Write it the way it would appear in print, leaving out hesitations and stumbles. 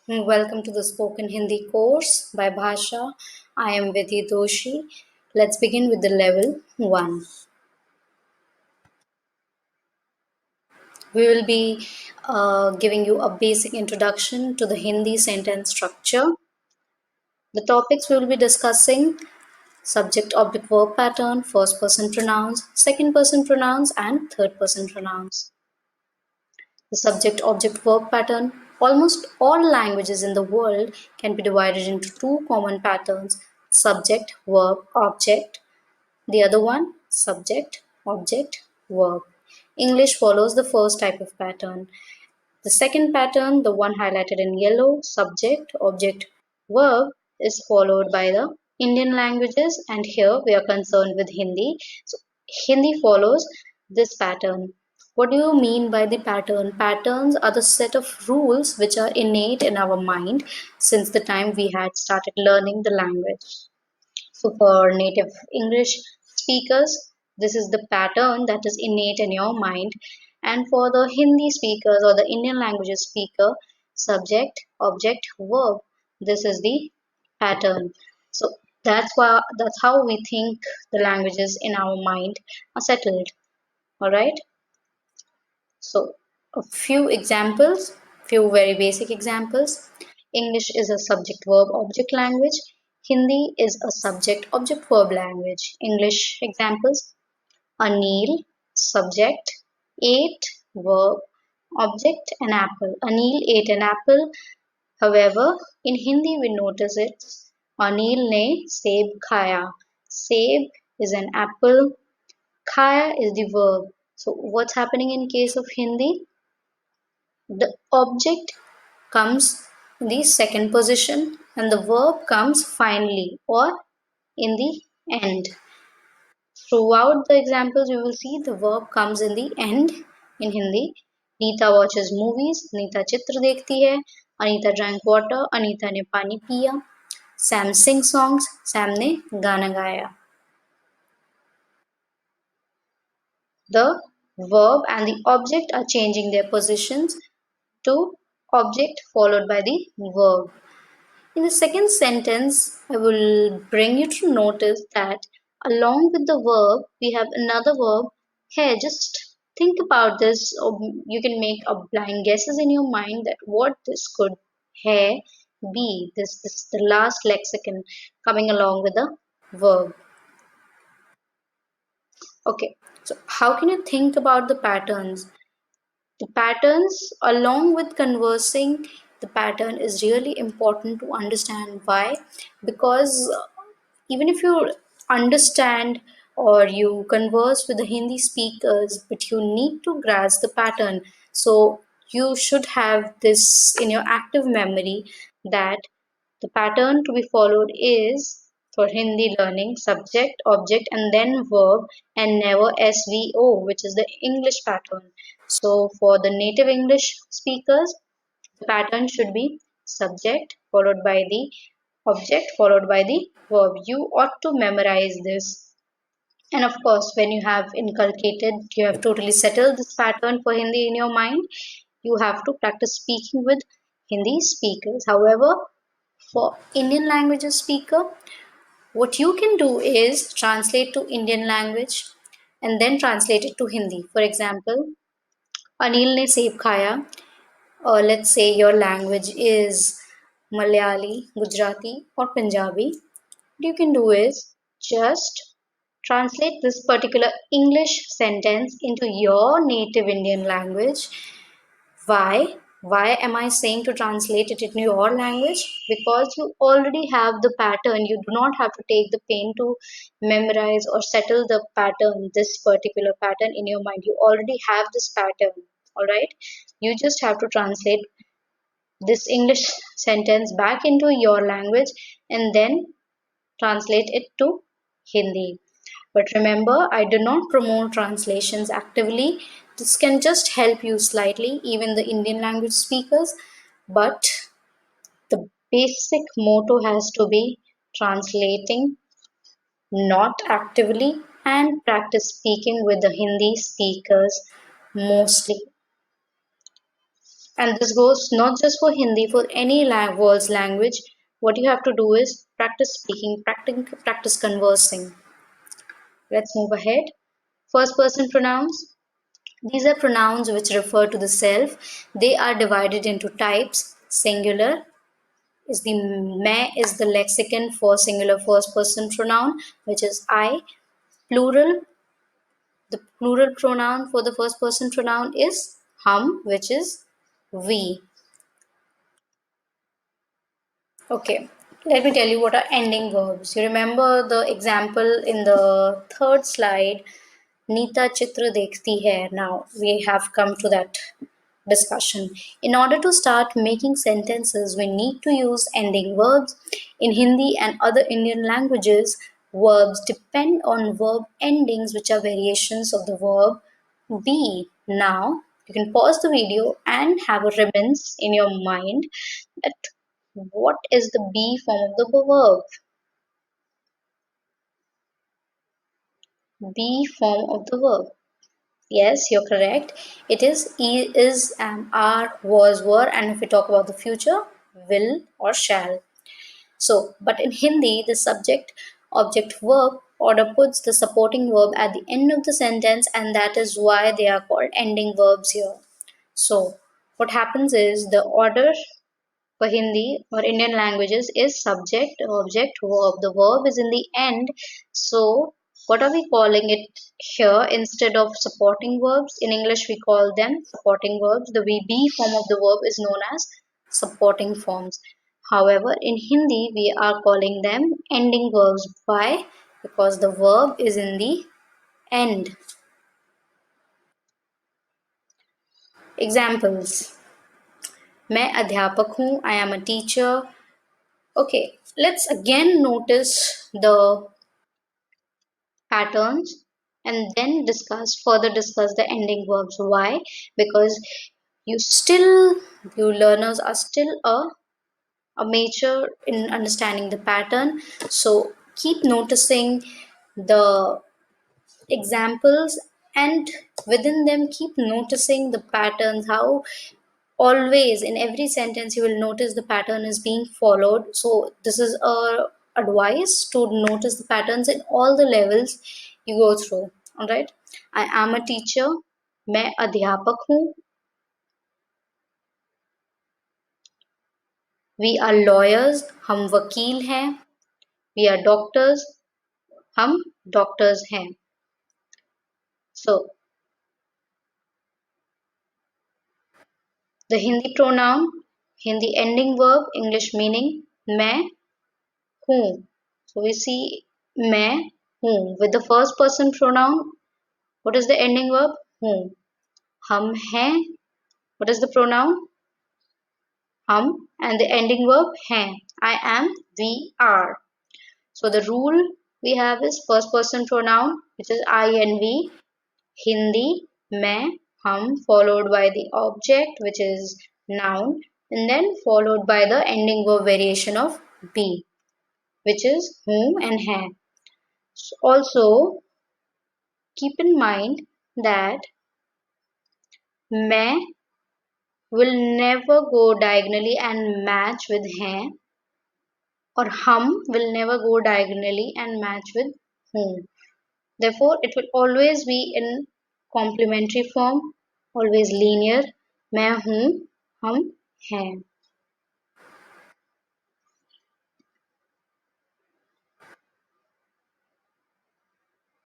Welcome to the Spoken Hindi course by Bhasha. I am Vidhi Doshi. Let's begin with the level 1. We will be giving you a basic introduction to the Hindi sentence structure. The topics we will be discussing: subject object verb pattern, first person pronouns, second person pronouns, and third person pronouns. The subject object verb pattern. Almost all languages in the world can be divided into two common patterns: subject, verb, object. The other one, subject, object, verb. English follows the first type of pattern. The second pattern, the one highlighted in yellow, subject, object, verb, is followed by the Indian languages, and here we are concerned with Hindi. So Hindi follows this pattern. What do you mean by the pattern? Patterns are the set of rules which are innate in our mind since the time we had started learning the language. So for native English speakers, this is the pattern that is innate in your mind. And for the Hindi speakers or the Indian languages speaker, subject, object, verb, this is the pattern. So that's how we think the languages in our mind are settled. All right. So a few examples, few very basic examples. English is a subject verb object language. Hindi is a subject object verb language. English examples: Anil, subject, ate, verb, object, an apple. Anil ate an apple. However, in Hindi we notice it's Anil ne seb khaya. Seb is an apple. Khaya is the verb. So what's happening in case of Hindi? The object comes in the second position and the verb comes finally or in the end. Throughout the examples, you will see the verb comes in the end in Hindi. Neeta watches movies. Neeta चित्र देखती है. Anita drank water. Anita ने पानी पिया. Sam sings songs. Sam ने गाना गाया. The verb and the object are changing their positions to object followed by the verb. In the second sentence, I will bring you to notice that along with the verb, we have another verb. Here, just think about this, or you can make a blind guesses in your mind that what this could here be. This the last lexicon coming along with the verb. Okay, so how can you think about the patterns? The patterns, along with conversing, the pattern is really important to understand. Why? Because even if you understand or you converse with the Hindi speakers, but you need to grasp the pattern. So you should have this in your active memory that the pattern to be followed is for Hindi learning subject, object, and then verb, and never SVO, which is the English pattern. So for the native English speakers, the pattern should be subject followed by the object followed by the verb. You ought to memorize this. And of course, when you have inculcated, you have totally settled this pattern for Hindi in your mind, you have to practice speaking with Hindi speakers. However, for Indian languages speaker, what you can do is translate to Indian language and then translate it to Hindi. For example, Anil ne seb khaya, or let's say your language is Malayali, Gujarati, or Punjabi. What you can do is just translate this particular English sentence into your native Indian language. Why? Why am I saying to translate it into your language? Because you already have the pattern. You do not have to take the pain to memorize or settle the pattern, this particular pattern in your mind. You already have this pattern. All right. You just have to translate this English sentence back into your language and then translate it to Hindi. But remember, I do not promote translations actively. This can just help you slightly, even the Indian language speakers. But the basic motto has to be translating, not actively, and practice speaking with the Hindi speakers mostly. And this goes not just for Hindi, for any world's language. What you have to do is practice speaking, practice conversing. Let's move ahead. First person pronouns. These are pronouns which refer to the self. They are divided into types. Singular is the मैं is the lexicon for singular first person pronoun, which is I. Plural, the plural pronoun for the first person pronoun is हम, which is we. Okay, let me tell you what are ending verbs. You remember the example in the third slide, Neeta Chitra Dekhti Hai. Now we have come to that discussion. In order to start making sentences, we need to use ending verbs. In Hindi and other Indian languages, verbs depend on verb endings, which are variations of the verb be. Now, you can pause the video and have a ribbons in your mind that what is the be form of the verb? Be form of the verb. Yes, you're correct. It is is, am, are, was, were, and if we talk about the future, will or shall. So, but in Hindi, the subject object verb order puts the supporting verb at the end of the sentence, and that is why they are called ending verbs here. So, what happens is the order for Hindi or Indian languages is subject, object, verb. The verb is in the end. So, what are we calling it here instead of supporting verbs? In English, we call them supporting verbs. The be form of the verb is known as supporting forms. However, in Hindi, we are calling them ending verbs. Why? Because the verb is in the end. Examples. मैं अध्यापक हूँ. I am a teacher. Okay, let's again notice the patterns and then further discuss the ending verbs. Why? Because you still, you learners are still a mature in understanding the pattern. So keep noticing the examples and within them keep noticing the patterns, how always in every sentence you will notice the pattern is being followed. So this is a advice to notice the patterns in all the levels you go through. All right, I am a teacher. मैं अध्यापक हूँ. We are lawyers. हम वकील हैं. We are doctors. हम doctors हैं. So the Hindi pronoun, Hindi ending verb, English meaning मैं हूँ. So we see मैं हूँ with the first person pronoun. What is the ending verb? हूँ. हम हैं. What is the pronoun? हम and the ending verb हैं. I am, we are. So the rule we have is first person pronoun, which is I and we. Hindi, मैं, हम, followed by the object, which is noun, and then followed by the ending verb variation of be, which is whom and है. Also, keep in mind that मैं will never go diagonally and match with हैं, or hum will never go diagonally and match with whom. Therefore, it will always be in complementary form, always linear. मैं हूँ, हम हैं.